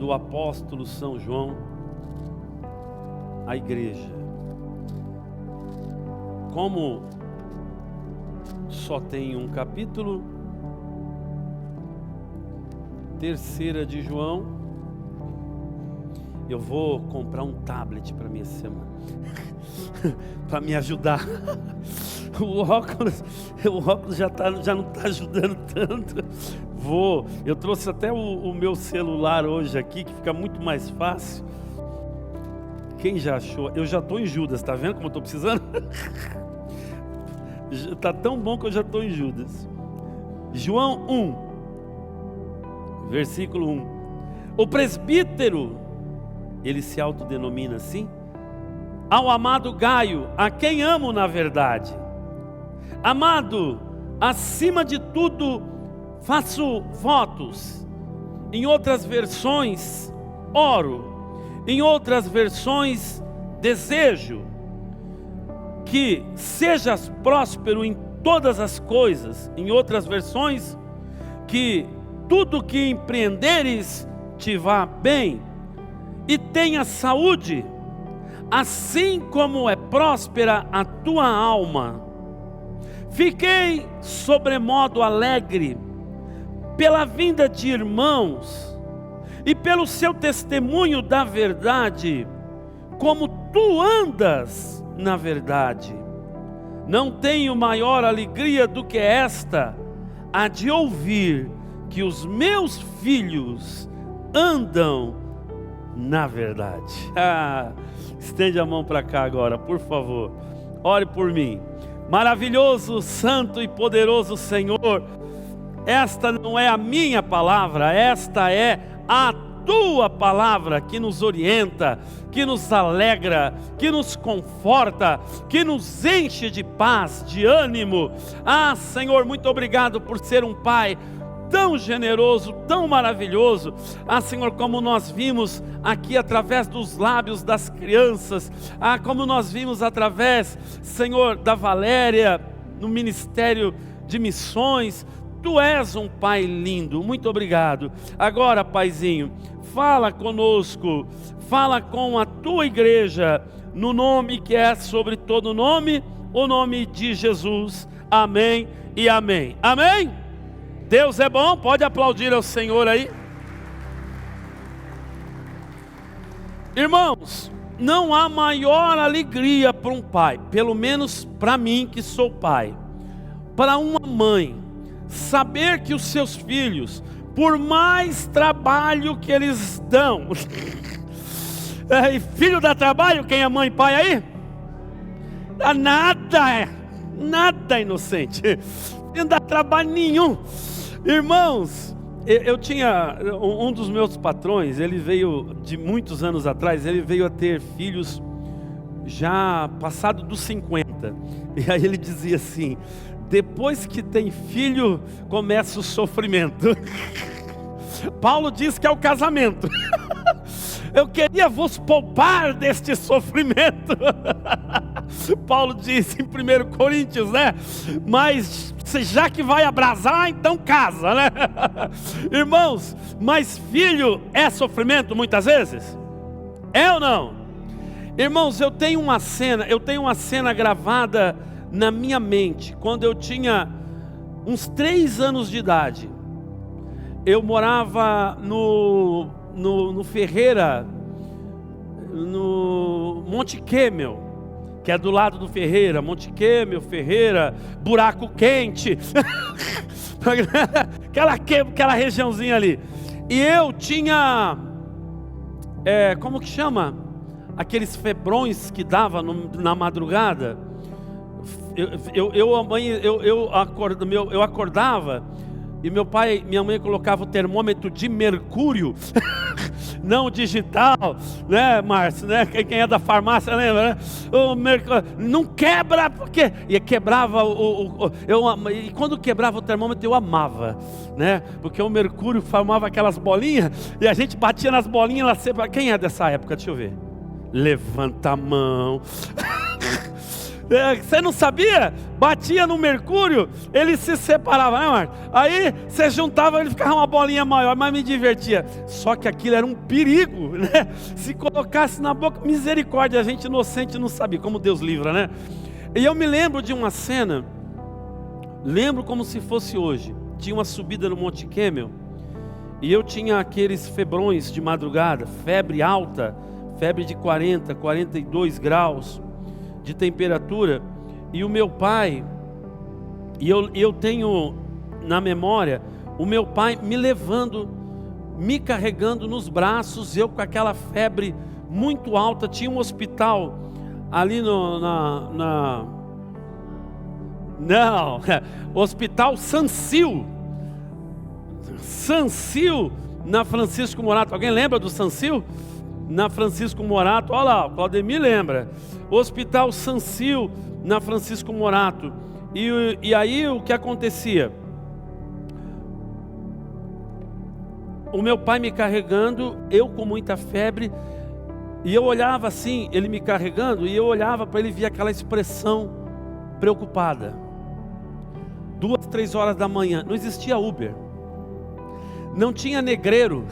do apóstolo São João à igreja. Como só tem um capítulo, 3ª de João, eu vou comprar um tablet para mim essa semana, para me ajudar. O óculos já não está ajudando tanto. Eu trouxe até o meu celular hoje aqui, que fica muito mais fácil. Quem já achou? Eu já estou em Judas, tá vendo como eu estou precisando? Está tão bom que eu já estou em Judas. João 1, versículo 1. O presbítero, ele se autodenomina assim: ao amado Gaio, a quem amo na verdade. Amado, acima de tudo, faço votos. Em outras versões, oro. Em outras versões, desejo que sejas próspero em todas as coisas. Em outras versões, que tudo que empreenderes te vá bem e tenha saúde, assim como é próspera a tua alma. Fiquei sobremodo alegre pela vinda de irmãos e pelo seu testemunho da verdade, como tu andas na verdade. Não tenho maior alegria do que esta, a de ouvir que os meus filhos andam na verdade. Estende a mão para cá agora, por favor. Ore por mim. Maravilhoso, santo e poderoso Senhor, esta não é a minha palavra, esta é a tua palavra que nos orienta, que nos alegra, que nos conforta, que nos enche de paz, de ânimo. Senhor, muito obrigado por ser um Pai tão generoso, tão maravilhoso. Senhor, como nós vimos aqui através dos lábios das crianças, como nós vimos através, Senhor, da Valéria, no ministério de missões. Tu és um Pai lindo, muito obrigado. Agora, Paizinho, fala conosco, fala com a tua igreja, no nome que é sobre todo nome, o nome de Jesus. Amém e amém. Amém? Deus é bom, pode aplaudir ao Senhor aí. Irmãos, não há maior alegria para um pai, pelo menos para mim que sou pai, para uma mãe, saber que os seus filhos, por mais trabalho que eles dão, filho dá trabalho, quem é mãe e pai aí? Nada inocente, não dá trabalho nenhum. Irmãos, eu tinha um dos meus patrões, ele veio de muitos anos atrás, ele veio a ter filhos já passado dos 50, e aí ele dizia assim: depois que tem filho, começa o sofrimento. Paulo diz que é o casamento. Eu queria vos poupar deste sofrimento. Paulo diz em 1 Coríntios, né? Mas já que vai abrasar, então casa, né? Irmãos, mas filho é sofrimento muitas vezes? É ou não? Irmãos, eu tenho uma cena gravada na minha mente. Quando eu tinha uns 3 anos de idade, eu morava no Ferreira, no Monte Quemel, que é do lado do Ferreira. Monte Quemel, Ferreira, Buraco Quente, aquela regiãozinha ali. E eu tinha, como que chama? Aqueles febrões que dava na madrugada. Eu acordava e minha mãe colocava o termômetro de mercúrio, não digital, né, Márcio, né? Quem é da farmácia lembra, né? Não quebra, porque e quebrava e quando quebrava o termômetro eu amava, né? Porque o mercúrio formava aquelas bolinhas e a gente batia nas bolinhas. Quem é dessa época? Deixa eu ver. Levanta a mão. Você não sabia? Batia no mercúrio, ele se separava, né, Marcos? Aí você juntava, ele ficava uma bolinha maior, mas me divertia. Só que aquilo era um perigo, né? Se colocasse na boca, misericórdia, a gente inocente não sabia, como Deus livra, né? E eu me lembro de uma cena, lembro como se fosse hoje. Tinha uma subida no Monte Kemmel, e eu tinha aqueles febrões de madrugada, febre alta, febre de 40, 42 graus de temperatura, e o meu pai, e eu tenho na memória, o meu pai me levando, me carregando nos braços, eu com aquela febre muito alta. Tinha um hospital ali Hospital Sancil, na Francisco Morato. Alguém lembra do Sancil? Na Francisco Morato, olha lá, o Claudemir lembra. Hospital Sancil, na Francisco Morato. E aí o que acontecia? O meu pai me carregando, eu com muita febre, e eu olhava assim, ele me carregando, e eu olhava para ele ver aquela expressão preocupada. 2, 3 horas da manhã, não existia Uber, não tinha negreiro.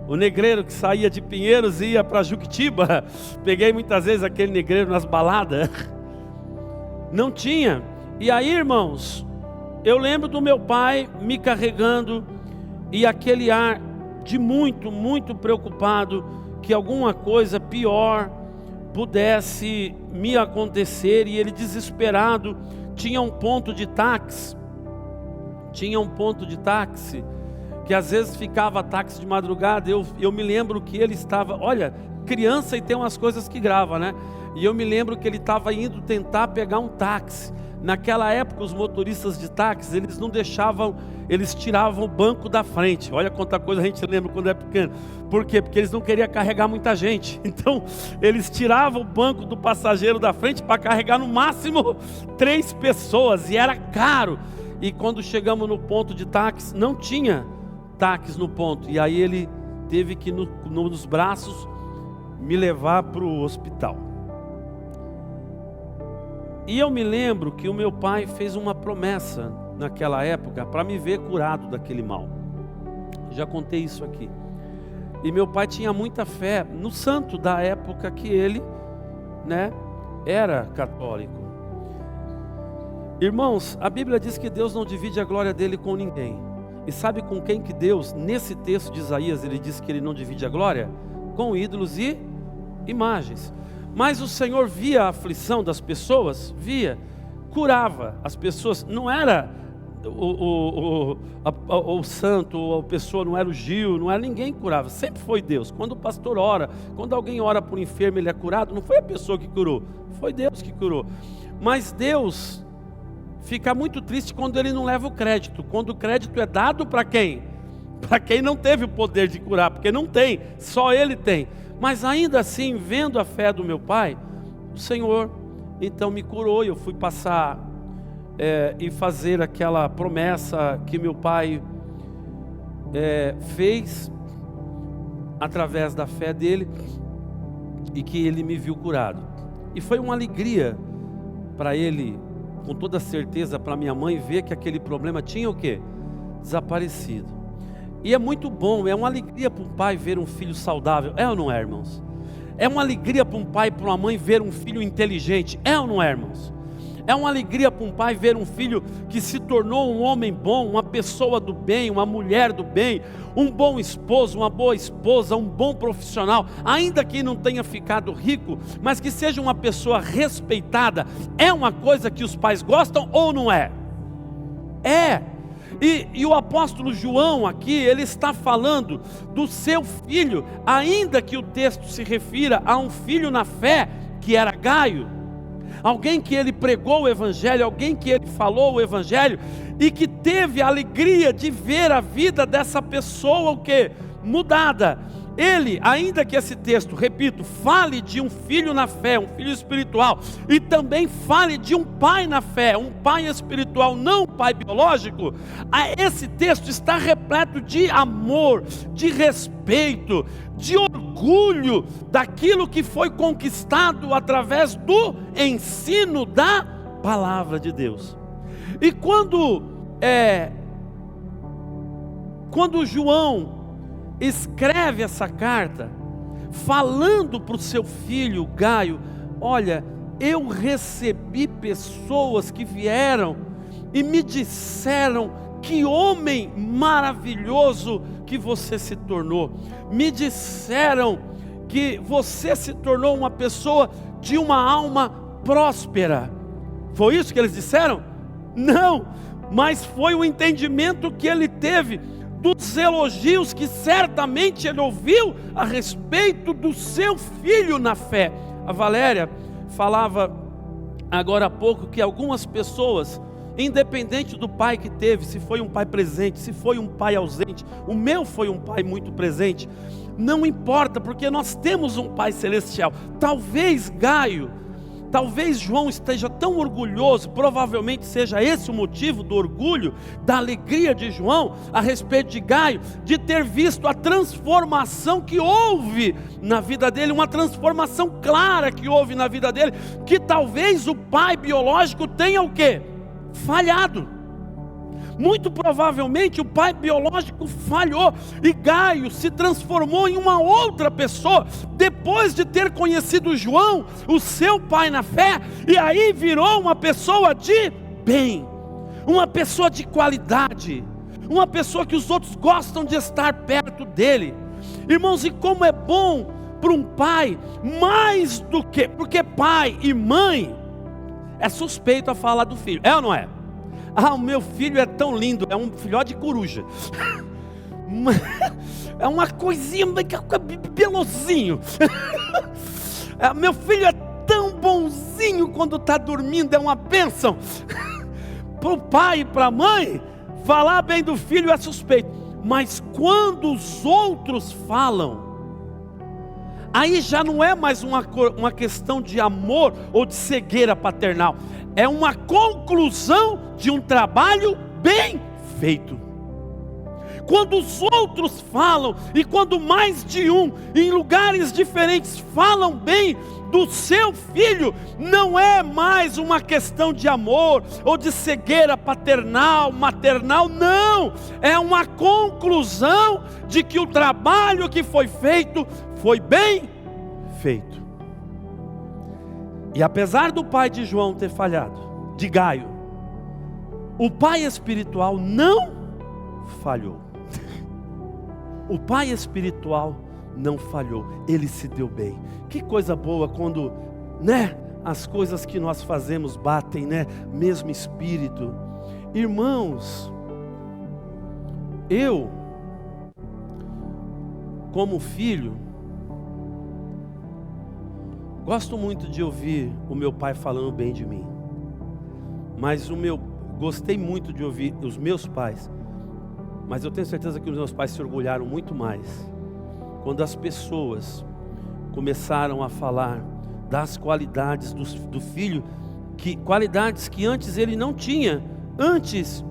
O negreiro que saía de Pinheiros e ia para Juquitiba, peguei muitas vezes aquele negreiro nas baladas, não tinha. E aí, irmãos, eu lembro do meu pai me carregando, e aquele ar de muito, muito preocupado, que alguma coisa pior pudesse me acontecer. E ele desesperado, tinha um ponto de táxi, que às vezes ficava táxi de madrugada. Eu me lembro que ele estava, olha, criança e tem umas coisas que grava, né? E eu me lembro que ele estava indo tentar pegar um táxi. Naquela época os motoristas de táxi, eles não deixavam, eles tiravam o banco da frente. Olha quanta coisa a gente lembra quando é pequeno. Por quê? Porque eles não queriam carregar muita gente. Então eles tiravam o banco do passageiro da frente para carregar no máximo 3 pessoas, e era caro. E quando chegamos no ponto de táxi, não tinha táxi no ponto, e aí ele teve que nos braços me levar para o hospital. E eu me lembro que o meu pai fez uma promessa naquela época para me ver curado daquele mal. Já contei isso aqui. E meu pai tinha muita fé no santo da época que ele, né, era católico. Irmãos, a Bíblia diz que Deus não divide a glória dele com ninguém. E sabe com quem que Deus, nesse texto de Isaías, ele diz que ele não divide a glória? Com ídolos e imagens. Mas o Senhor via a aflição das pessoas, curava as pessoas. Não era o santo, a pessoa, não era o Gil, não era ninguém que curava, sempre foi Deus. Quando o pastor ora, quando alguém ora por um enfermo, ele é curado, não foi a pessoa que curou, foi Deus que curou. Mas Deus fica muito triste quando ele não leva o crédito, quando o crédito é dado para quem? Para quem não teve o poder de curar, porque não tem, só ele tem. Mas ainda assim, vendo a fé do meu pai, o Senhor então me curou, e eu fui passar e fazer aquela promessa que meu pai fez através da fé dele, e que ele me viu curado. E foi uma alegria para ele, com toda certeza para minha mãe, ver que aquele problema tinha o quê? Desaparecido. E é muito bom, é uma alegria para um pai ver um filho saudável, é ou não é, irmãos? É uma alegria para um pai e para uma mãe ver um filho inteligente, é ou não é, irmãos? É uma alegria para um pai ver um filho que se tornou um homem bom, uma pessoa do bem, uma mulher do bem, um bom esposo, uma boa esposa, um bom profissional, ainda que não tenha ficado rico, mas que seja uma pessoa respeitada. É uma coisa que os pais gostam ou não é? É. E o apóstolo João aqui, ele está falando do seu filho, ainda que o texto se refira a um filho na fé, que era Gaio, alguém que ele pregou o evangelho, alguém que ele falou o evangelho, e que teve a alegria de ver a vida dessa pessoa, o que? Mudada. Ele, ainda que esse texto, repito, fale de um filho na fé, um filho espiritual, e também fale de um pai na fé, um pai espiritual, não um pai biológico, esse texto está repleto de amor, de respeito, de orgulho orgulho daquilo que foi conquistado através do ensino da palavra de Deus. E quando João escreve essa carta, falando para o seu filho Gaio: olha, eu recebi pessoas que vieram e me disseram que homem maravilhoso que você se tornou. Me disseram que você se tornou uma pessoa de uma alma próspera. Foi isso que eles disseram? Não, mas foi o entendimento que ele teve dos elogios que certamente ele ouviu a respeito do seu filho na fé. A Valéria falava agora há pouco que algumas pessoas, independente do pai que teve, se foi um pai presente, se foi um pai ausente, o meu foi um pai muito presente, não importa, porque nós temos um pai celestial. Talvez João esteja tão orgulhoso, provavelmente seja esse o motivo do orgulho, da alegria de João a respeito de Gaio, de ter visto a transformação que houve na vida dele, uma transformação clara que houve na vida dele, que talvez o pai biológico tenha o quê? Falhado. Muito provavelmente o pai biológico falhou, e Gaio se transformou em uma outra pessoa, depois de ter conhecido João, o seu pai na fé, e aí virou uma pessoa de bem, uma pessoa de qualidade, uma pessoa que os outros gostam de estar perto dele. Irmãos, e como é bom para um pai, mais do que, porque pai e mãe é suspeito a falar do filho, é ou não é? Ah, o meu filho é tão lindo, é um filhote de coruja. É uma coisinha, pelosinho. Meu filho é tão bonzinho quando está dormindo, é uma bênção. Para o pai e para a mãe, falar bem do filho é suspeito. Mas quando os outros falam, aí já não é mais uma questão de amor ou de cegueira paternal. É uma conclusão de um trabalho bem feito. Quando os outros falam, e quando mais de um, em lugares diferentes, falam bem do seu filho, não é mais uma questão de amor, ou de cegueira paternal, maternal, não. É uma conclusão de que o trabalho que foi feito, foi bem feito. E apesar do pai de João ter falhado, de Gaio, o pai espiritual não falhou. O pai espiritual não falhou, ele se deu bem. Que coisa boa quando, as coisas que nós fazemos batem, mesmo espírito. Irmãos, eu, como filho, gosto muito de ouvir o meu pai falando bem de mim. Mas gostei muito de ouvir os meus pais. Mas eu tenho certeza que os meus pais se orgulharam muito mais quando as pessoas começaram a falar das qualidades do filho, qualidades que antes ele não tinha, antes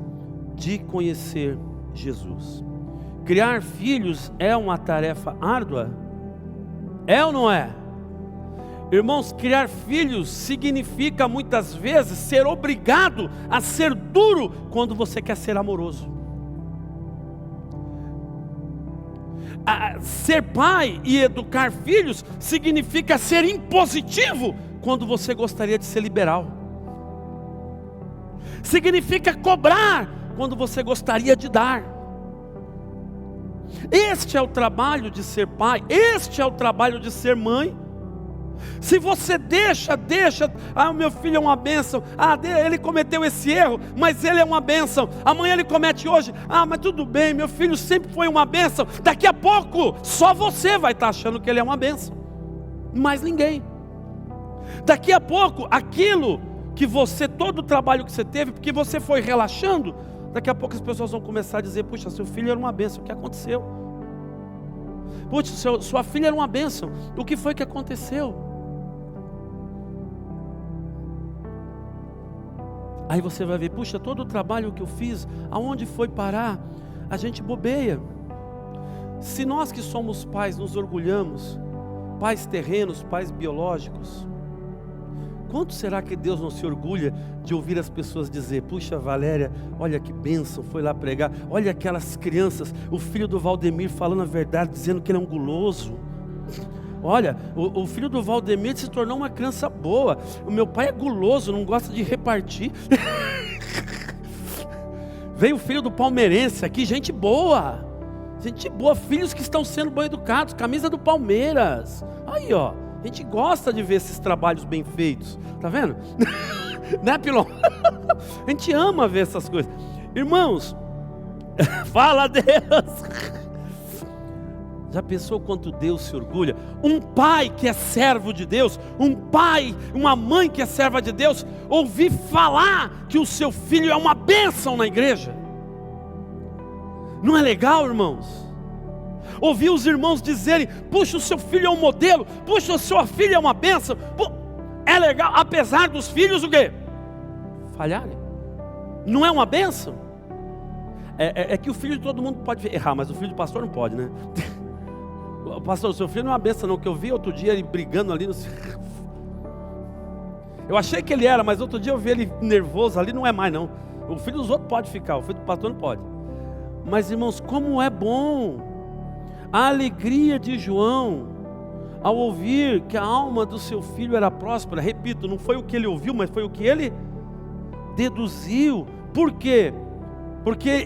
de conhecer Jesus. Criar filhos é uma tarefa árdua? É ou não é? Irmãos, criar filhos significa muitas vezes ser obrigado a ser duro quando você quer ser amoroso. Ser pai e educar filhos significa ser impositivo quando você gostaria de ser liberal. Significa cobrar quando você gostaria de dar. Este é o trabalho de ser pai, este é o trabalho de ser mãe. Se você deixa, o meu filho é uma bênção, ele cometeu esse erro, mas ele é uma bênção, amanhã ele comete hoje, mas tudo bem, meu filho sempre foi uma bênção, daqui a pouco, só você vai estar achando que ele é uma bênção, mais ninguém. Daqui a pouco, aquilo que todo o trabalho que você teve, porque você foi relaxando, daqui a pouco as pessoas vão começar a dizer: puxa, seu filho era uma bênção, o que aconteceu? Puxa, sua filha era uma bênção, o que foi que aconteceu? Aí você vai ver: puxa, todo o trabalho que eu fiz, aonde foi parar? A gente bobeia. Se nós que somos pais nos orgulhamos, pais terrenos, pais biológicos, quanto será que Deus não se orgulha de ouvir as pessoas dizer: puxa, Valéria, olha que bênção, foi lá pregar, olha aquelas crianças, o filho do Valdemir falando a verdade, dizendo que ele é um guloso. Olha, o filho do Valdemir se tornou uma criança boa. O meu pai é guloso, não gosta de repartir. Veio o filho do palmeirense aqui, gente boa, filhos que estão sendo bem educados, camisa do Palmeiras. Aí ó, a gente gosta de ver esses trabalhos bem feitos, tá vendo? Né, Pilon? A gente ama ver essas coisas. Irmãos, fala Deus. Já pensou quanto Deus se orgulha? Um pai que é servo de Deus, um pai, uma mãe que é serva de Deus, ouvir falar que o seu filho é uma bênção na igreja. Não é legal, irmãos? Ouvir os irmãos dizerem: puxa, o seu filho é um modelo, puxa, a sua filha é uma bênção. É legal, apesar dos filhos o quê? Falharem. Não é uma bênção? É que o filho de todo mundo pode errar, mas o filho do pastor não pode, né? Pastor, o seu filho não é uma bênção não, que eu vi outro dia ele brigando ali no... Eu achei que ele era, mas outro dia eu vi ele nervoso ali, não é mais não. O filho dos outros pode ficar, o filho do pastor não pode. Mas irmãos, como é bom a alegria de João ao ouvir que a alma do seu filho era próspera. Repito, não foi o que ele ouviu, mas foi o que ele deduziu. Por quê?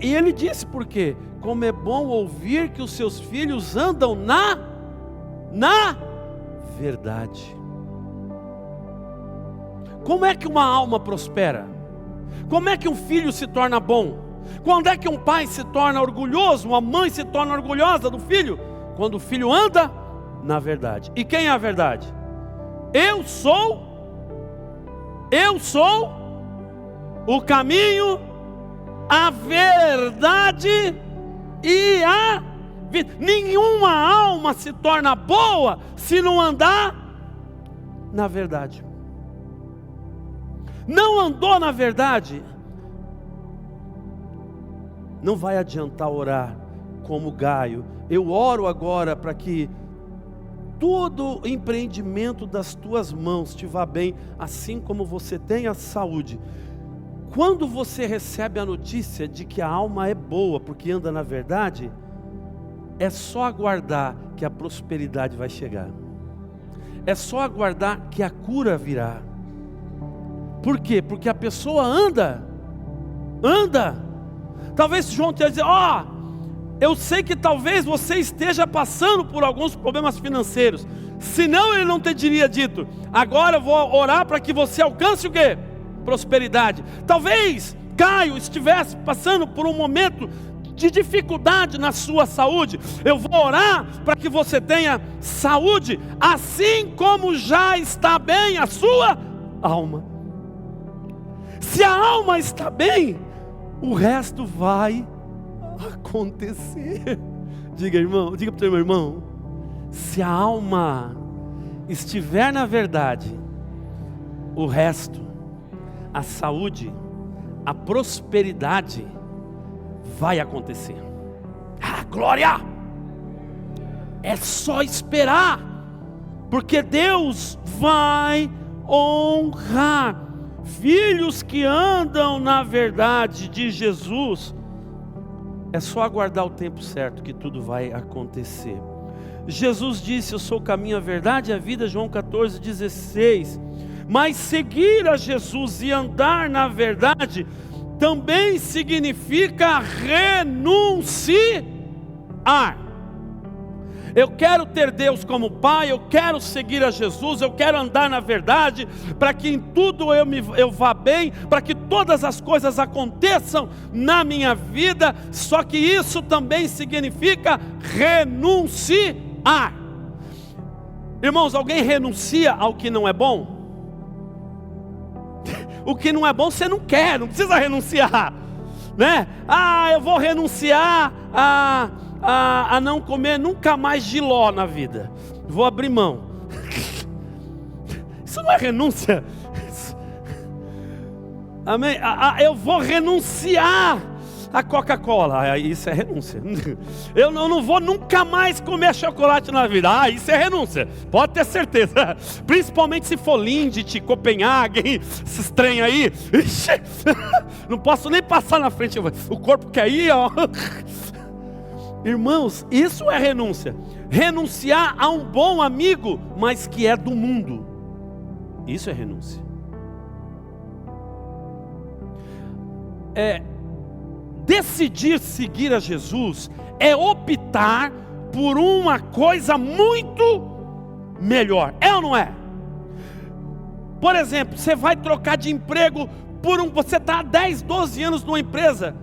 E ele disse por quê? Como é bom ouvir que os seus filhos andam na verdade. Como é que uma alma prospera? Como é que um filho se torna bom? Quando é que um pai se torna orgulhoso, uma mãe se torna orgulhosa do filho? Quando o filho anda na verdade. E quem é a verdade? Eu sou o caminho, a verdade e a vida. Nenhuma alma se torna boa se não andar na verdade. Não andou na verdade, não vai adiantar orar como Gaio. Eu oro agora para que todo empreendimento das tuas mãos te vá bem, assim como você tem a saúde. Quando você recebe a notícia de que a alma é boa porque anda na verdade, é só aguardar que a prosperidade vai chegar. É só aguardar que a cura virá. Por quê? Porque a pessoa anda. Talvez João tenha dizer: eu sei que talvez você esteja passando por alguns problemas financeiros. Senão ele não teria dito: agora eu vou orar para que você alcance o quê? Prosperidade. Talvez Caio estivesse passando por um momento de dificuldade na sua saúde. Eu vou orar para que você tenha saúde, assim como já está bem a sua alma. Se a alma está bem, o resto vai acontecer. Diga, irmão, diga para o teu irmão: se a alma estiver na verdade, o resto, a saúde, a prosperidade vai acontecer. Glória! É só esperar, porque Deus vai honrar filhos que andam na verdade de Jesus. É só aguardar o tempo certo que tudo vai acontecer. Jesus disse: eu sou o caminho, a verdade e a vida, João 14:16. Mas seguir a Jesus e andar na verdade também significa renunciar. Eu quero ter Deus como Pai, eu quero seguir a Jesus, eu quero andar na verdade, para que em tudo eu vá bem, para que todas as coisas aconteçam na minha vida. Só que isso também significa renunciar. Irmãos, alguém renuncia ao que não é bom? O que não é bom você não quer, não precisa renunciar, né? Eu vou renunciar a não comer nunca mais jiló na vida, vou abrir mão. Isso não é renúncia. Amém? Eu vou renunciar a Coca-Cola. Isso é renúncia. Eu não vou nunca mais comer chocolate na vida. Isso é renúncia, pode ter certeza. Principalmente se for Lindt, Copenhagen, esses trem aí. Não posso nem passar na frente, o corpo quer ir, ó. Irmãos, isso é renúncia. Renunciar a um bom amigo, mas que é do mundo. Isso é renúncia. Decidir seguir a Jesus é optar por uma coisa muito melhor. É ou não é? Por exemplo, você vai trocar de emprego você está há 10, 12 anos numa empresa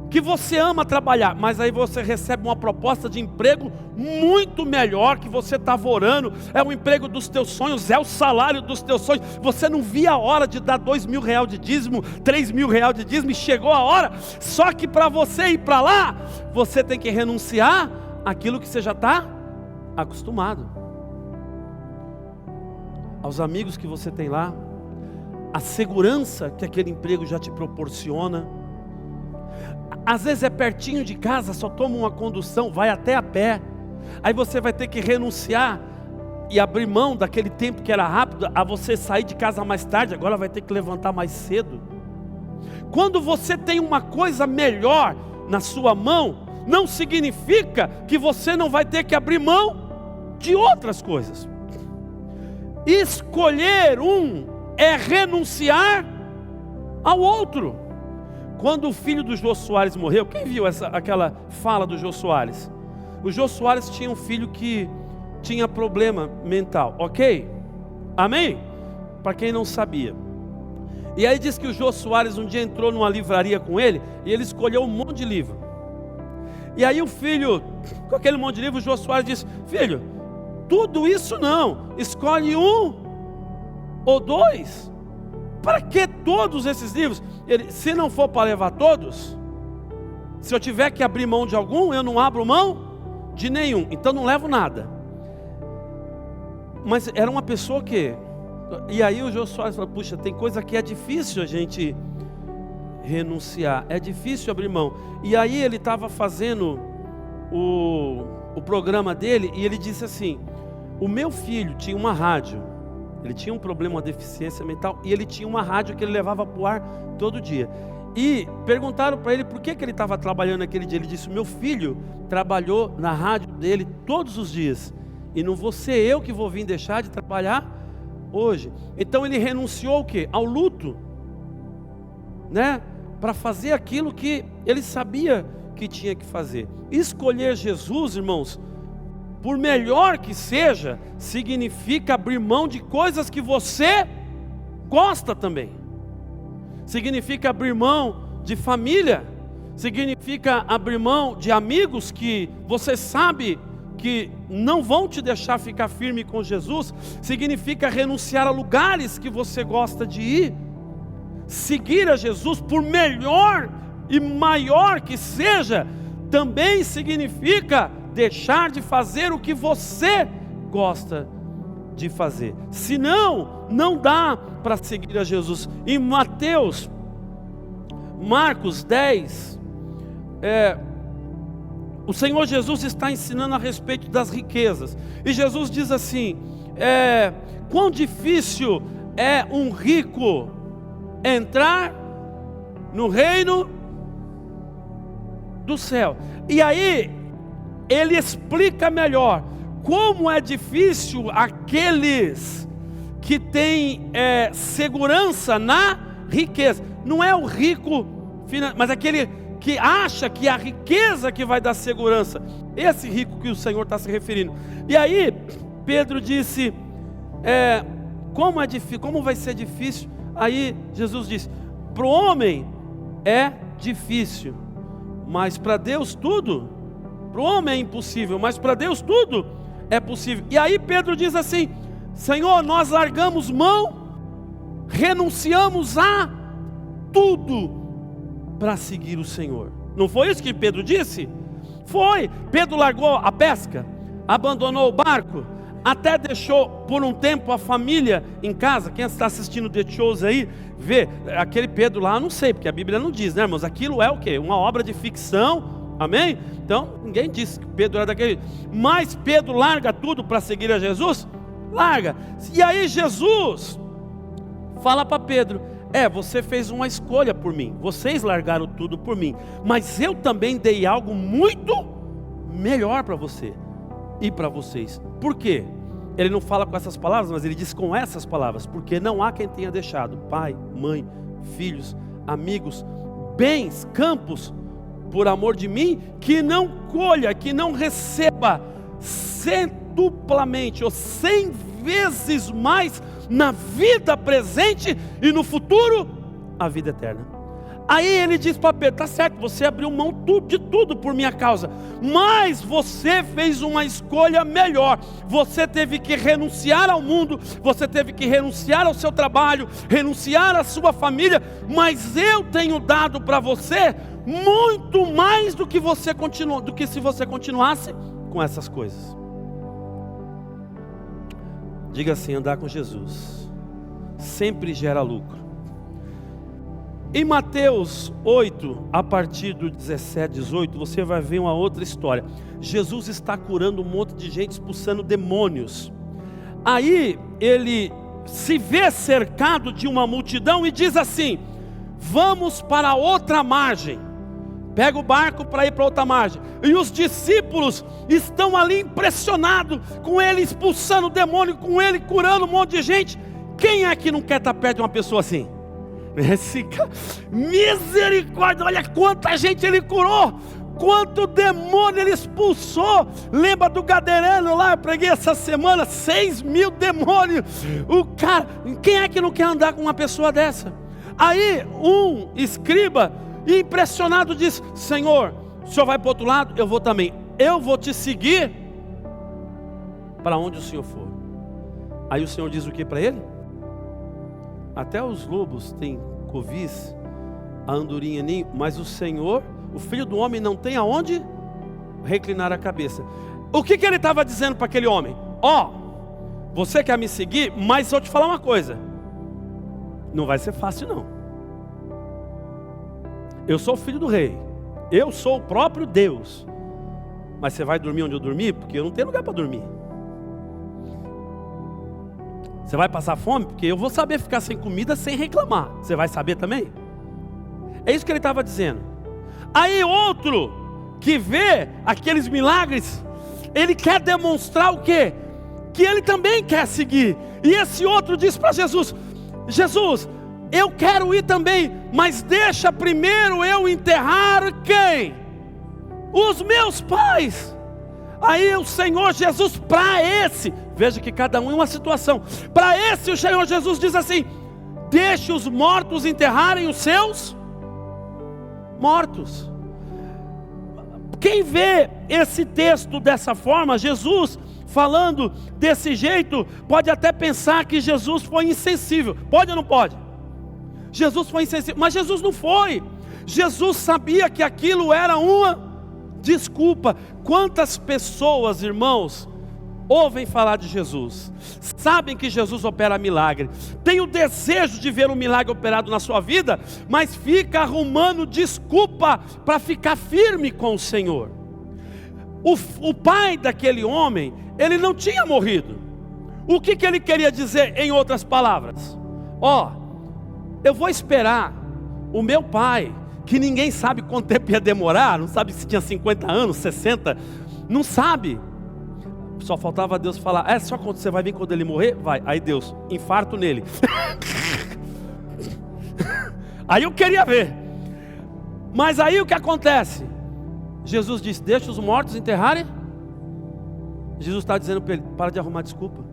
que você ama trabalhar, mas aí você recebe uma proposta de emprego muito melhor, que você estava orando, é o emprego dos teus sonhos, é o salário dos teus sonhos, você não via a hora de dar R$2.000 de dízimo, R$3.000 de dízimo, e chegou a hora, só que para você ir para lá, você tem que renunciar àquilo que você já está acostumado, aos amigos que você tem lá, a segurança que aquele emprego já te proporciona. Às vezes é pertinho de casa, só toma uma condução, vai até a pé. Aí você vai ter que renunciar e abrir mão daquele tempo que era rápido, a você sair de casa mais tarde, agora vai ter que levantar mais cedo. Quando você tem uma coisa melhor na sua mão, não significa que você não vai ter que abrir mão de outras coisas. Escolher um é renunciar ao outro. Quando o filho do Jô Soares morreu, quem viu aquela fala do Jô Soares? O Jô Soares tinha um filho que tinha problema mental, ok? Amém? Para quem não sabia. E aí diz que o Jô Soares um dia entrou numa livraria com ele, e ele escolheu um monte de livro. E aí o filho, com aquele monte de livro, o Jô Soares disse: filho, tudo isso não, escolhe um ou dois. Para que todos esses livros? Ele, se não for para levar todos, se eu tiver que abrir mão de algum, eu não abro mão de nenhum, então não levo nada. Mas era uma pessoa que... E aí o Jô Soares falou: puxa, tem coisa que é difícil a gente renunciar, é difícil abrir mão. E aí ele estava fazendo o programa dele, e ele disse assim: o meu filho tinha uma rádio, ele tinha um problema, uma deficiência mental, e ele tinha uma rádio que ele levava para o ar todo dia. E perguntaram para ele por que ele estava trabalhando naquele dia. Ele disse: meu filho trabalhou na rádio dele todos os dias, e não vou ser eu que vou vir deixar de trabalhar hoje. Então ele renunciou o quê? Ao luto, né? Para fazer aquilo que ele sabia que tinha que fazer. Escolher Jesus, irmãos, por melhor que seja, significa abrir mão de coisas que você gosta também. Significa abrir mão de família. Significa abrir mão de amigos que você sabe que não vão te deixar ficar firme com Jesus. Significa renunciar a lugares que você gosta de ir. Seguir a Jesus, por melhor e maior que seja, também significa deixar de fazer o que você gosta de fazer. Senão, não dá para seguir a Jesus. Em Marcos 10, o Senhor Jesus está ensinando a respeito das riquezas. E Jesus diz assim: quão difícil é um rico entrar no reino do céu. E aí ele explica melhor como é difícil aqueles que têm segurança na riqueza. Não é o rico, mas aquele que acha que é a riqueza que vai dar segurança. Esse rico que o Senhor está se referindo. E aí Pedro disse: como vai ser difícil? Aí Jesus disse: para o homem é difícil, mas para Deus tudo, para o homem é impossível, mas para Deus tudo é possível. E aí Pedro diz assim: Senhor, nós largamos mão, renunciamos a tudo para seguir o Senhor. Não foi isso que Pedro disse? Foi. Pedro largou a pesca, abandonou o barco, até deixou por um tempo a família em casa. Quem está assistindo The Chosen aí, vê, aquele Pedro lá, eu não sei, porque a Bíblia não diz, né, irmãos? Aquilo é o quê? Uma obra de ficção, amém? Então, ninguém disse que Pedro era daquele. Mas Pedro larga tudo para seguir a Jesus? Larga. E aí Jesus fala para Pedro: você fez uma escolha por mim, vocês largaram tudo por mim, mas eu também dei algo muito melhor para você e para vocês. Por quê? Ele não fala com essas palavras, mas ele diz com essas palavras: porque não há quem tenha deixado pai, mãe, filhos, amigos, bens, campos, por amor de mim, que não colha, que não receba centuplamente ou 100 vezes mais na vida presente e no futuro a vida eterna. Aí ele diz para Pedro: tá certo, você abriu mão de tudo por minha causa, mas você fez uma escolha melhor. Você teve que renunciar ao mundo, você teve que renunciar ao seu trabalho, renunciar à sua família, mas eu tenho dado para você muito mais do que se você continuasse com essas coisas. Diga assim: andar com Jesus sempre gera lucro. Em Mateus 8, a partir do 17, 18, você vai ver uma outra história. Jesus está curando um monte de gente, expulsando demônios. Aí ele se vê cercado de uma multidão e diz assim: vamos para outra margem. Pega o barco para ir para outra margem. E os discípulos estão ali impressionados com ele expulsando o demônio, com ele curando um monte de gente. Quem é que não quer estar perto de uma pessoa assim? Misericórdia, olha quanta gente ele curou, quanto demônio ele expulsou. Lembra do gadareno lá? Eu preguei essa semana, 6.000 demônios. O cara, quem é que não quer andar com uma pessoa dessa? Aí um escriba, impressionado, diz: Senhor, o senhor vai para o outro lado? Eu vou também. Eu vou te seguir para onde o senhor for. Aí o Senhor diz o que para ele? Até os lobos têm covis, a andorinha ninho, mas o Senhor, o Filho do Homem, não tem aonde reclinar a cabeça. O que ele estava dizendo para aquele homem? Você quer me seguir, mas eu te falar uma coisa: não vai ser fácil não. Eu sou o filho do rei, eu sou o próprio Deus, mas você vai dormir onde eu dormi? Porque eu não tenho lugar para dormir. Você vai passar fome? Porque eu vou saber ficar sem comida sem reclamar. Você vai saber também? É isso que ele estava dizendo. Aí outro que vê aqueles milagres, ele quer demonstrar o quê? Que ele também quer seguir. E esse outro diz para Jesus: Jesus, eu quero ir também, mas deixa primeiro eu enterrar quem? Os meus pais. Aí o Senhor Jesus, para esse, veja que cada um em uma situação, para esse o Senhor Jesus diz assim: deixe os mortos enterrarem os seus mortos. Quem vê esse texto dessa forma, Jesus falando desse jeito, pode até pensar que Jesus foi insensível. Pode ou não pode? Jesus foi insensível, mas Jesus não foi. Jesus sabia que aquilo era uma desculpa. Quantas pessoas, irmãos, ouvem falar de Jesus, sabem que Jesus opera milagre, tem o desejo de ver um milagre operado na sua vida, mas fica arrumando desculpa para ficar firme com o Senhor. O pai daquele homem, ele não tinha morrido. O que ele queria dizer em outras palavras? Eu vou esperar o meu pai, que ninguém sabe quanto tempo ia demorar, não sabe se tinha 50 anos, 60, não sabe. Só faltava Deus falar: só quando você vai vir quando ele morrer? Vai. Aí Deus, infarto nele. Aí eu queria ver. Mas aí o que acontece? Jesus disse: deixa os mortos enterrarem. Jesus está dizendo para ele: para de arrumar desculpa.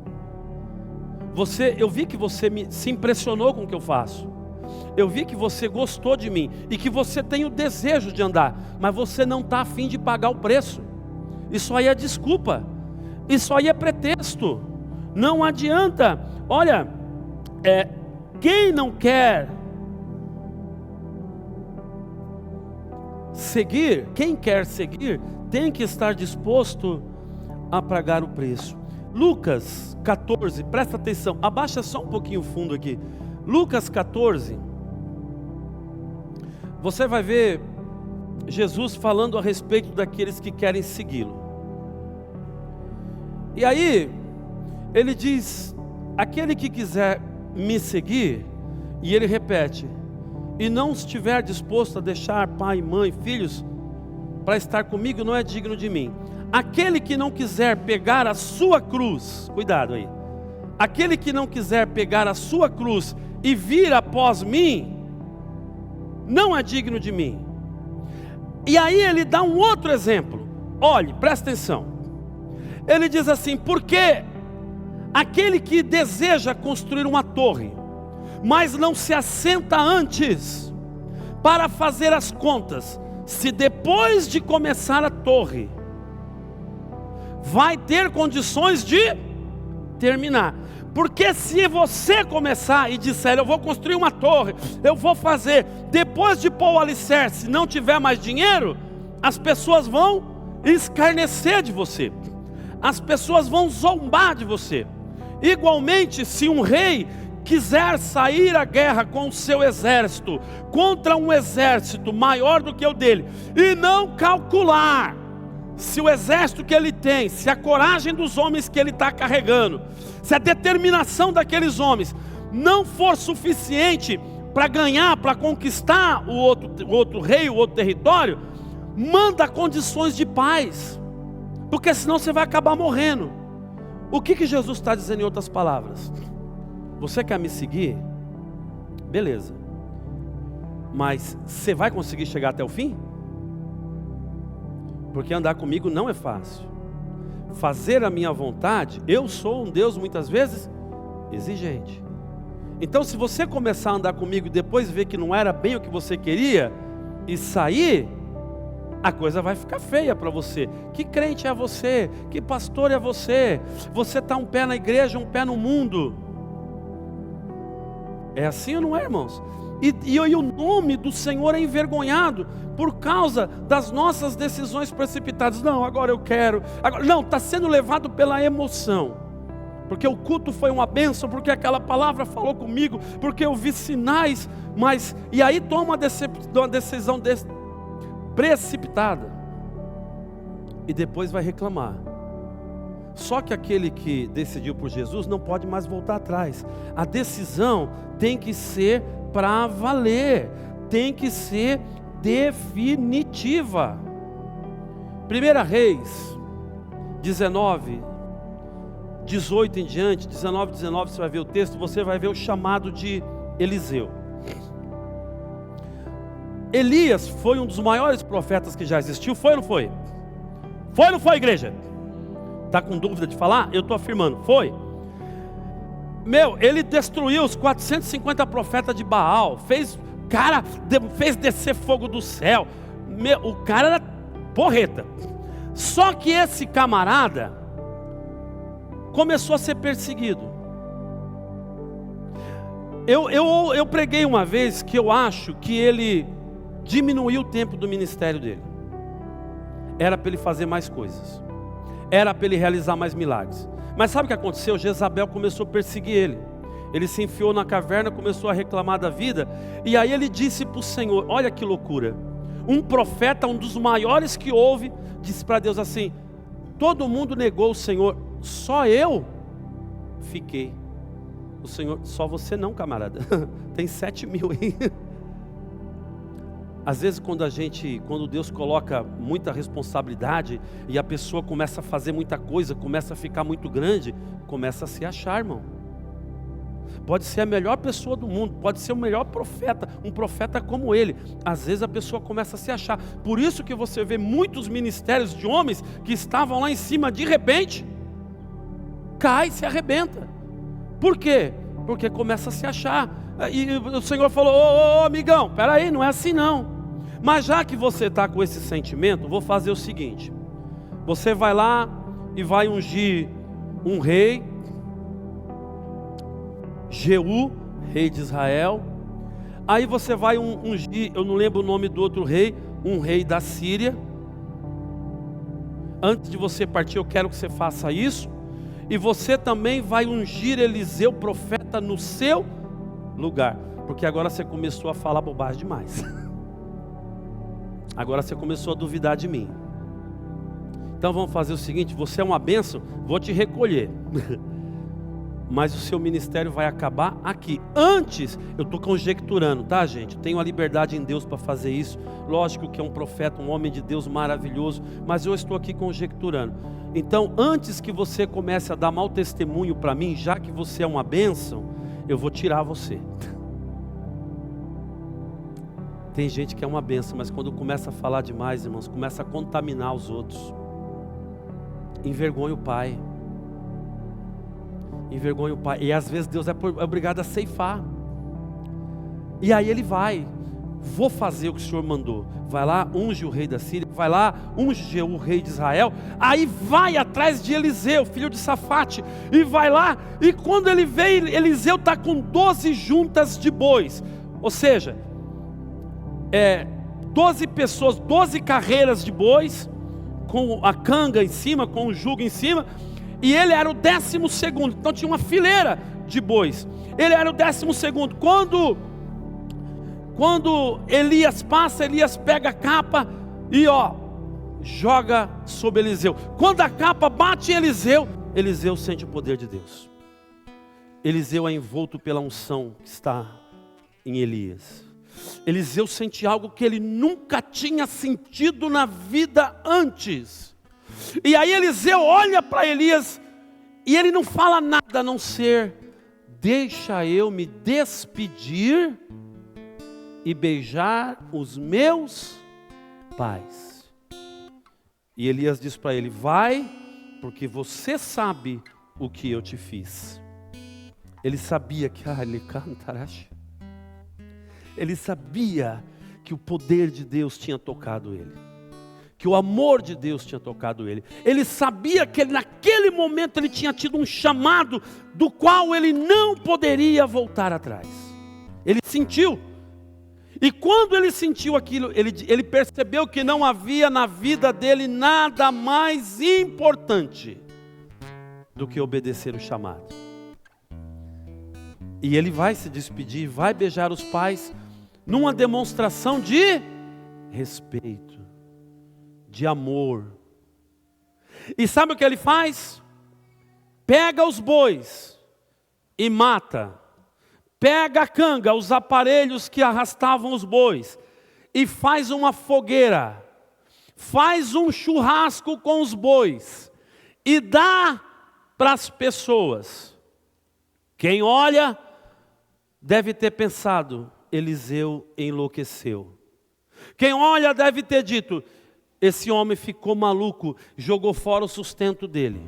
Eu vi que você se impressionou com o que eu faço. Eu vi que você gostou de mim e que você tem o desejo de andar, mas você não está a fim de pagar o preço. Isso aí é desculpa, isso aí é pretexto, não adianta. Olha, quem não quer seguir, quem quer seguir, tem que estar disposto a pagar o preço. Lucas 14, presta atenção, abaixa só um pouquinho o fundo aqui. Lucas 14, você vai ver Jesus falando a respeito daqueles que querem segui-lo. E aí, ele diz, aquele que quiser me seguir, e ele repete, e não estiver disposto a deixar pai, mãe, filhos, para estar comigo, não é digno de mim. Aquele que não quiser pegar a sua cruz, cuidado aí, aquele que não quiser pegar a sua cruz e vir após mim, não é digno de mim. E aí ele dá um outro exemplo, olhe, presta atenção, ele diz assim, porque aquele que deseja construir uma torre, mas não se assenta antes para fazer as contas, se depois de começar a torre, vai ter condições de terminar. Porque se você começar e disser, eu vou construir uma torre, eu vou fazer, depois de pôr o alicerce, não tiver mais dinheiro, as pessoas vão escarnecer de você, as pessoas vão zombar de você. Igualmente, se um rei quiser sair à guerra com o seu exército, contra um exército maior do que o dele, e não calcular se o exército que ele tem, se a coragem dos homens que ele está carregando, se a determinação daqueles homens não for suficiente para ganhar, para conquistar o outro rei, o outro território, manda condições de paz, porque senão você vai acabar morrendo. O que Jesus está dizendo em outras palavras? Você quer me seguir? Beleza, mas você vai conseguir chegar até o fim? Porque andar comigo não é fácil. Fazer a minha vontade, eu sou um Deus muitas vezes exigente. Então se você começar a andar comigo e depois ver que não era bem o que você queria e sair, a coisa vai ficar feia para você. Que crente é você? Que pastor é você? Você está um pé na igreja, um pé no mundo. É assim ou não é, irmãos? E o nome do Senhor é envergonhado por causa das nossas decisões precipitadas. Não, agora eu quero. Agora, não, está sendo levado pela emoção. Porque o culto foi uma bênção, porque aquela palavra falou comigo, porque eu vi sinais, mas... E aí toma uma decisão precipitada. E depois vai reclamar. Só que aquele que decidiu por Jesus não pode mais voltar atrás. A decisão tem que ser para valer, tem que ser definitiva. 1 Reis 19, 18 em diante, 19, você vai ver o texto, você vai ver o chamado de Eliseu. Elias foi um dos maiores profetas que já existiu, foi ou não foi? Foi ou não foi, igreja? Está com dúvida de falar? Eu estou afirmando, foi. Ele destruiu os 450 profetas de Baal, fez descer fogo do céu. O cara era porreta. Só que esse camarada começou a ser perseguido. Eu preguei uma vez que eu acho que ele diminuiu o tempo do ministério dele. Era para ele fazer mais coisas, era para ele realizar mais milagres. Mas sabe o que aconteceu? Jezabel começou a perseguir ele. Ele se enfiou na caverna, começou a reclamar da vida. E aí ele disse para o Senhor, olha que loucura. Um profeta, um dos maiores que houve, disse para Deus assim, todo mundo negou o Senhor, só eu fiquei. O Senhor, só você não, camarada. Tem 7.000 aí. Às vezes quando Deus coloca muita responsabilidade e a pessoa começa a fazer muita coisa, começa a ficar muito grande, começa a se achar, irmão. Pode ser a melhor pessoa do mundo, pode ser o melhor profeta, um profeta como ele. Às vezes a pessoa começa a se achar. Por isso que você vê muitos ministérios de homens que estavam lá em cima, de repente, cai e se arrebenta. Por quê? Porque começa a se achar. E o Senhor falou, ô amigão, peraí, não é assim não. Mas já que você está com esse sentimento, vou fazer o seguinte. Você vai lá e vai ungir um rei, Jeú, rei de Israel. Aí você vai ungir, eu não lembro o nome do outro rei, um rei da Síria. Antes de você partir, eu quero que você faça isso. e você também vai ungir Eliseu profeta no seu lugar. Porque agora você começou a falar bobagem demais. Agora você começou a duvidar de mim. Então vamos fazer o seguinte: você é uma bênção, vou te recolher. Mas o seu ministério vai acabar aqui. Antes, eu estou conjecturando, tá, gente? Tenho a liberdade em Deus para fazer isso. Lógico que é um profeta, um homem de Deus maravilhoso, mas eu estou aqui conjecturando. Então, antes que você comece a dar mau testemunho para mim, já que você é uma bênção, eu vou tirar você. Tem gente que é uma bênção, mas quando começa a falar demais, irmãos, começa a contaminar os outros. Envergonha o Pai. Envergonha o Pai. E às vezes Deus é obrigado a ceifar. E aí ele vai: vou fazer o que o Senhor mandou. Vai lá, unge o rei da Síria. Vai lá, unge o rei de Israel. Aí vai atrás de Eliseu, filho de Safate. E vai lá, e quando ele vê, Eliseu está com 12 juntas de bois. Ou seja, 12 pessoas, 12 carreiras de bois, com a canga em cima, com o jugo em cima. E ele era o 12º, então tinha uma fileira de bois. Ele era o 12º. Quando Elias passa, Elias pega a capa e joga sobre Eliseu. Quando a capa bate em Eliseu, Eliseu sente o poder de Deus. Eliseu é envolto pela unção que está em Elias. Eliseu sente algo que ele nunca tinha sentido na vida antes. E aí Eliseu olha para Elias e ele não fala nada a não ser: deixa eu me despedir e beijar os meus pais. E Elias diz para ele: vai, porque você sabe o que eu te fiz. Ele sabia que ele sabia que o poder de Deus tinha tocado ele, que o amor de Deus tinha tocado ele. Ele sabia que naquele momento ele tinha tido um chamado do qual ele não poderia voltar atrás. Ele sentiu. E quando ele sentiu aquilo, ele percebeu que não havia na vida dele nada mais importante do que obedecer o chamado. E ele vai se despedir, vai beijar os pais, numa demonstração de respeito, de amor. E sabe o que ele faz? Pega os bois e mata. Pega a canga, os aparelhos que arrastavam os bois, e faz uma fogueira, faz um churrasco com os bois, e dá para as pessoas. Quem olha deve ter pensado: Eliseu enlouqueceu. Quem olha deve ter dito: esse homem ficou maluco, jogou fora o sustento dele.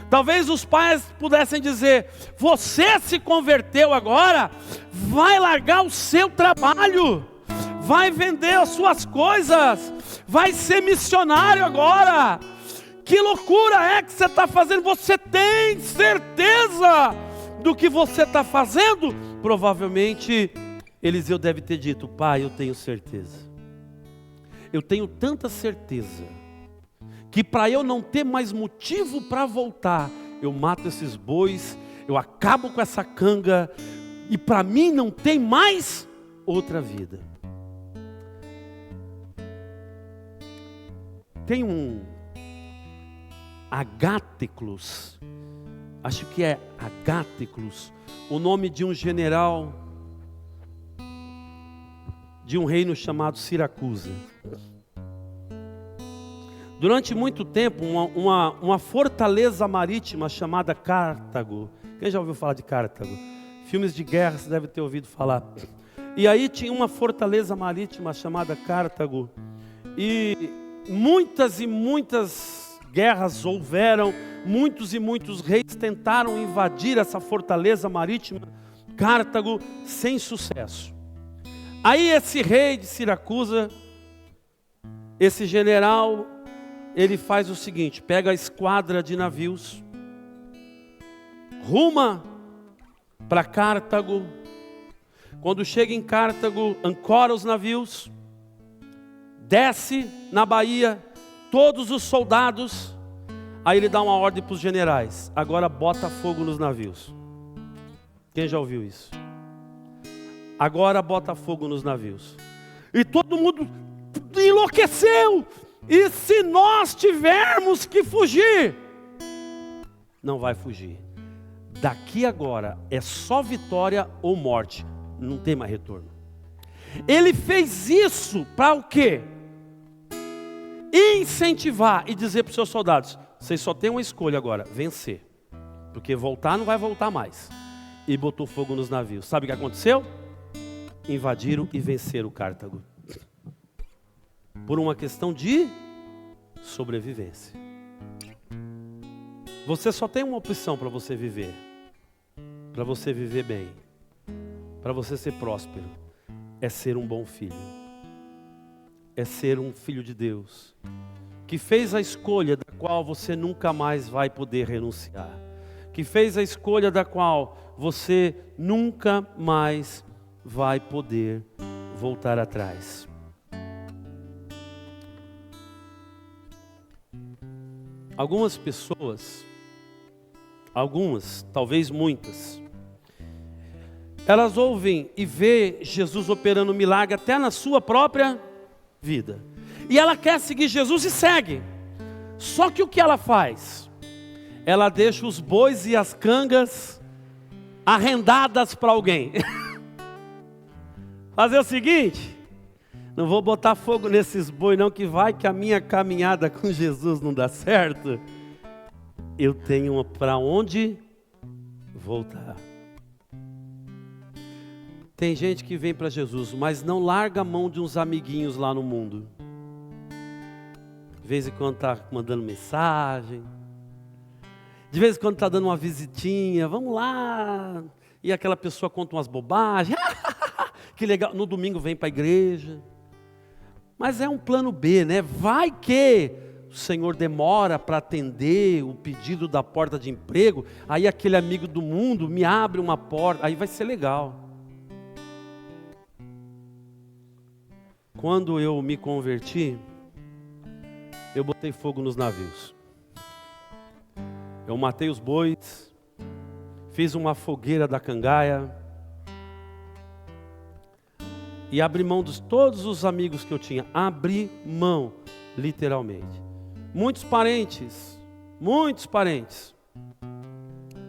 Talvez os pais pudessem dizer: você se converteu agora, vai largar o seu trabalho, vai vender as suas coisas, vai ser missionário agora. Que loucura é que você está fazendo? Você tem certeza do que você está fazendo? Provavelmente Eliseu deve ter dito: pai, eu tenho certeza. Eu tenho tanta certeza que para eu não ter mais motivo para voltar, eu mato esses bois, eu acabo com essa canga, e para mim não tem mais outra vida. Tem um Agáticlos, acho que é Agáticlos, o nome de um general de um reino chamado Siracusa. Durante muito tempo, uma fortaleza marítima chamada Cartago. Quem já ouviu falar de Cartago? Filmes de guerra você deve ter ouvido falar. E aí tinha uma fortaleza marítima chamada Cartago. E muitas guerras houveram. Muitos e muitos reis tentaram invadir essa fortaleza marítima, Cartago, sem sucesso. Aí esse rei de Siracusa, esse general, ele faz o seguinte: pega a esquadra de navios, ruma para Cartago. Quando chega em Cartago, ancora os navios, desce na baía todos os soldados. Aí ele dá uma ordem para os generais: agora bota fogo nos navios. Quem já ouviu isso? Agora bota fogo nos navios. E todo mundo enlouqueceu. E se nós tivermos que fugir? Não vai fugir. Daqui agora é só vitória ou morte. Não tem mais retorno. Ele fez isso para o quê? Incentivar e dizer para os seus soldados: vocês só têm uma escolha agora, vencer. Porque voltar não vai voltar mais. E botou fogo nos navios. Sabe o que aconteceu? Invadiram e venceram Cartago. Por uma questão de sobrevivência. Você só tem uma opção para você viver. Para você viver bem. Para você ser próspero. É ser um bom filho. É ser um filho de Deus. Que fez a escolha da qual você nunca mais vai poder renunciar. Que fez a escolha da qual você nunca mais vai poder voltar atrás. Algumas pessoas, talvez muitas, elas ouvem e vê Jesus operando milagre até na sua própria vida. E ela quer seguir Jesus e segue. Só que o que ela faz? Ela deixa os bois e as cangas arrendadas para alguém. Fazer o seguinte: não vou botar fogo nesses bois não, que vai que a minha caminhada com Jesus não dá certo. Eu tenho para onde voltar. Tem gente que vem para Jesus, mas não larga a mão de uns amiguinhos lá no mundo. De vez em quando está mandando mensagem. De vez em quando está dando uma visitinha. Vamos lá. E aquela pessoa conta umas bobagens. Que legal. No domingo vem para a igreja. Mas é um plano B, né? Vai que o Senhor demora para atender o pedido da porta de emprego. Aí aquele amigo do mundo me abre uma porta. Aí vai ser legal. Quando eu me converti, eu botei fogo nos navios. Eu matei os bois, fiz uma fogueira da cangaia e abri mão de todos os amigos que eu tinha. Abri mão, literalmente. Muitos parentes,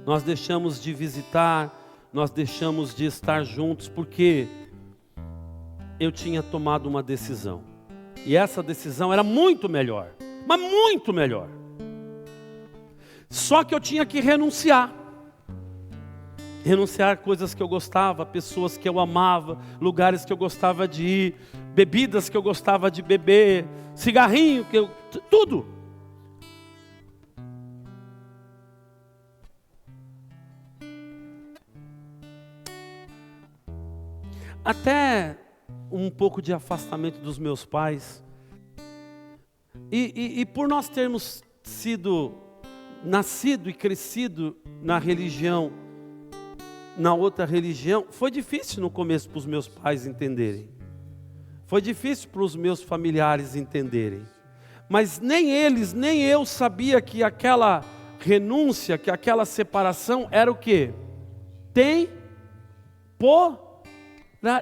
nós deixamos de visitar, nós deixamos de estar juntos, porque eu tinha tomado uma decisão. E essa decisão era muito melhor, mas muito melhor. Só que eu tinha que renunciar. Renunciar a coisas que eu gostava, pessoas que eu amava, lugares que eu gostava de ir, bebidas que eu gostava de beber, cigarrinho, tudo. Até um pouco de afastamento dos meus pais. E por nós termos nascido e crescido na religião, na outra religião, foi difícil no começo para os meus pais entenderem. Foi difícil para os meus familiares entenderem. Mas nem eles, nem eu sabia que aquela renúncia, que aquela separação era o quê?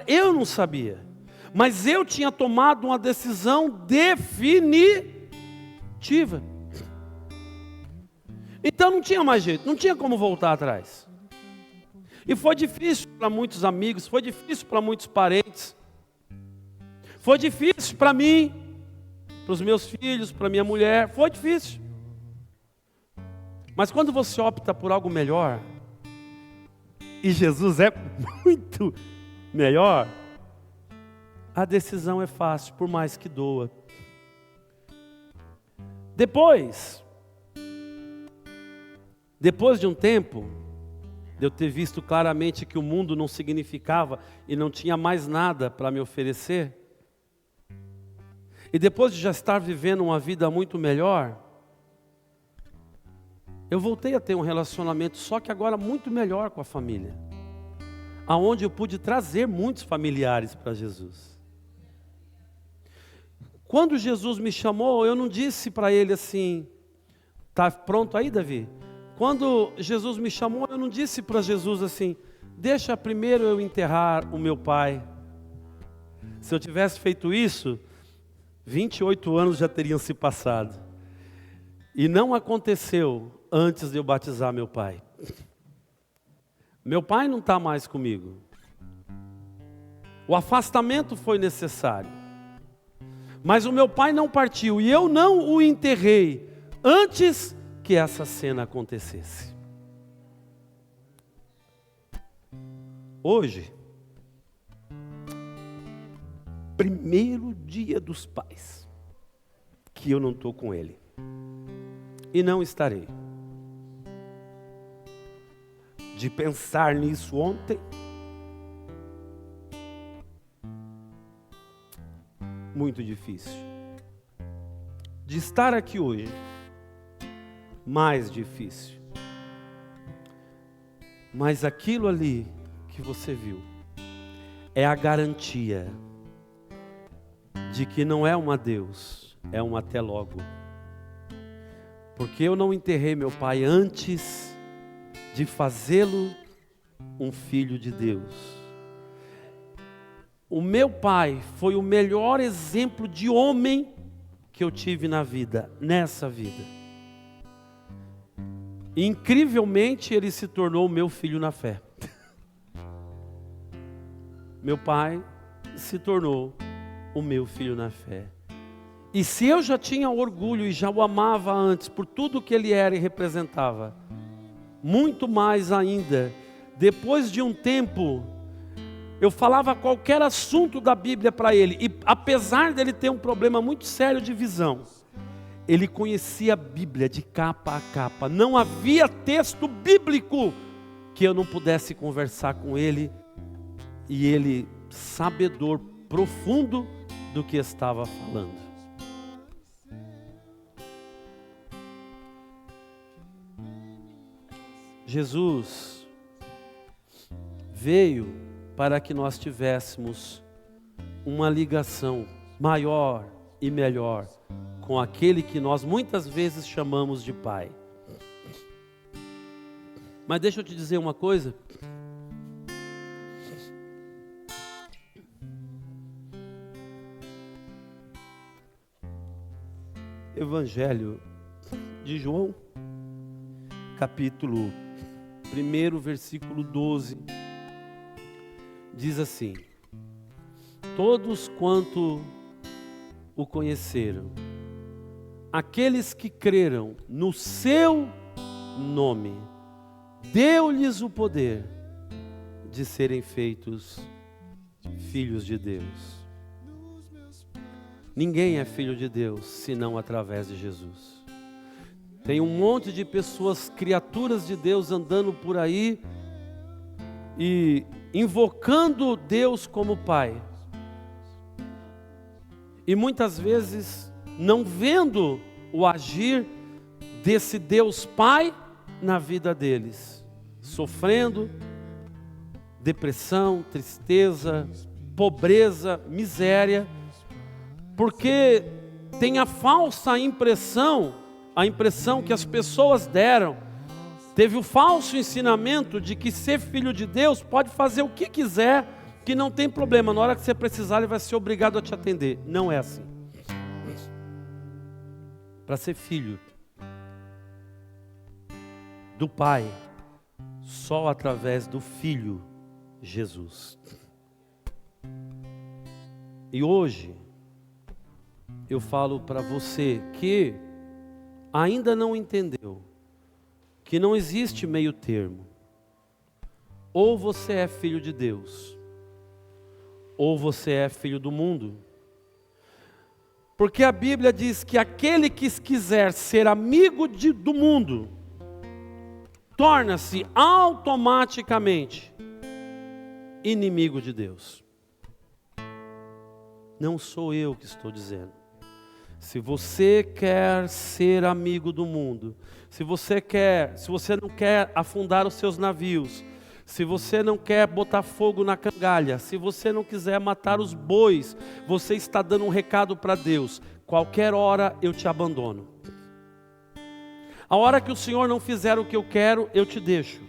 Eu não sabia. Mas eu tinha tomado uma decisão definitiva. Então não tinha mais jeito, não tinha como voltar atrás. E foi difícil para muitos amigos, foi difícil para muitos parentes. Foi difícil para mim, para os meus filhos, para minha mulher, foi difícil. Mas quando você opta por algo melhor, e Jesus é muito melhor, a decisão é fácil, por mais que doa. Depois de um tempo, de eu ter visto claramente que o mundo não significava e não tinha mais nada para me oferecer, e depois de já estar vivendo uma vida muito melhor, eu voltei a ter um relacionamento, só que agora muito melhor com a família, aonde eu pude trazer muitos familiares para Jesus. Quando Jesus me chamou, eu não disse para ele assim: Está pronto aí, Davi? Quando Jesus me chamou, eu não disse para Jesus assim: deixa primeiro eu enterrar o meu pai. Se eu tivesse feito isso, 28 anos já teriam se passado. E não aconteceu antes de eu batizar meu pai. Meu pai não está mais comigo. O afastamento foi necessário. Mas o meu pai não partiu e eu não o enterrei antes que essa cena acontecesse. Hoje, primeiro dia dos pais, que eu não estou com ele. E não estarei. De pensar nisso ontem, muito difícil. De estar aqui hoje, mais difícil. Mas aquilo ali que você viu é a garantia de que não é um adeus, é um até logo. Porque eu não enterrei meu pai antes de fazê-lo um filho de Deus. O meu pai foi o melhor exemplo de homem que eu tive na vida, nessa vida. E, incrivelmente, ele se tornou meu filho na fé. Meu pai se tornou o meu filho na fé. E se eu já tinha orgulho e já o amava antes por tudo que ele era e representava, muito mais ainda, depois de um tempo, eu falava qualquer assunto da Bíblia para ele, e apesar dele ter um problema muito sério de visão, ele conhecia a Bíblia de capa a capa. Não havia texto bíblico que eu não pudesse conversar com ele, e ele, sabedor profundo do que estava falando. Jesus veio para que nós tivéssemos uma ligação maior e melhor com aquele que nós muitas vezes chamamos de Pai. Mas deixa eu te dizer uma coisa. Evangelho de João, capítulo 1, versículo 12, diz assim: todos quanto o conheceram, aqueles que creram no seu nome, deu-lhes o poder de serem feitos filhos de Deus. Ninguém é filho de Deus senão através de Jesus. Tem um monte de pessoas, criaturas de Deus, andando por aí e invocando Deus como Pai. E muitas vezes não vendo o agir desse Deus Pai na vida deles. Sofrendo depressão, tristeza, pobreza, miséria. Porque tem a falsa impressão, a impressão que as pessoas deram, teve o falso ensinamento de que ser filho de Deus pode fazer o que quiser, que não tem problema, na hora que você precisar ele vai ser obrigado a te atender. Não é assim. Para ser filho do Pai, só através do Filho Jesus. E hoje eu falo para você que ainda não entendeu que não existe meio termo. Ou você é filho de Deus, ou você é filho do mundo. Porque a Bíblia diz que aquele que quiser ser amigo do mundo, torna-se automaticamente inimigo de Deus. Não sou eu que estou dizendo. Se você quer ser amigo do mundo, se você não quer afundar os seus navios, se você não quer botar fogo na cangalha, se você não quiser matar os bois, você está dando um recado para Deus: qualquer hora eu te abandono. A hora que o Senhor não fizer o que eu quero, eu te deixo.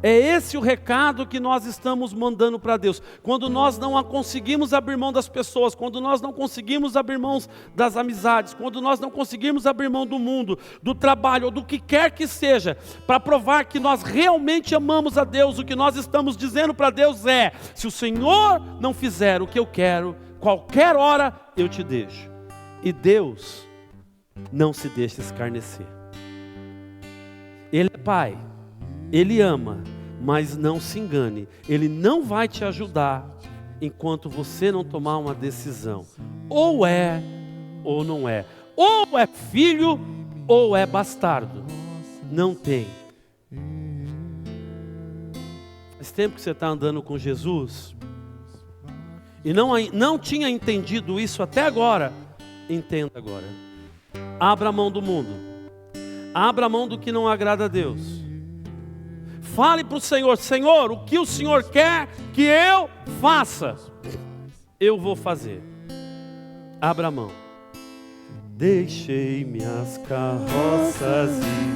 É esse o recado que nós estamos mandando para Deus. Quando nós não conseguimos abrir mão das pessoas, quando nós não conseguimos abrir mão das amizades, quando nós não conseguimos abrir mão do mundo, do trabalho, ou do que quer que seja, para provar que nós realmente amamos a Deus, o que nós estamos dizendo para Deus é: se o Senhor não fizer o que eu quero, qualquer hora eu te deixo. E Deus não se deixa escarnecer. Ele é Pai. Ele ama, mas não se engane. Ele não vai te ajudar enquanto você não tomar uma decisão. Ou é, ou não é. Ou é filho, ou é bastardo. Não tem. Faz tempo que você está andando com Jesus e não tinha entendido isso até agora. Entenda agora. Abra a mão do mundo. Abra a mão do que não agrada a Deus. Fale para o Senhor: Senhor, o que o Senhor quer que eu faça, eu vou fazer. Abra a mão. Deixei minhas carroças ir.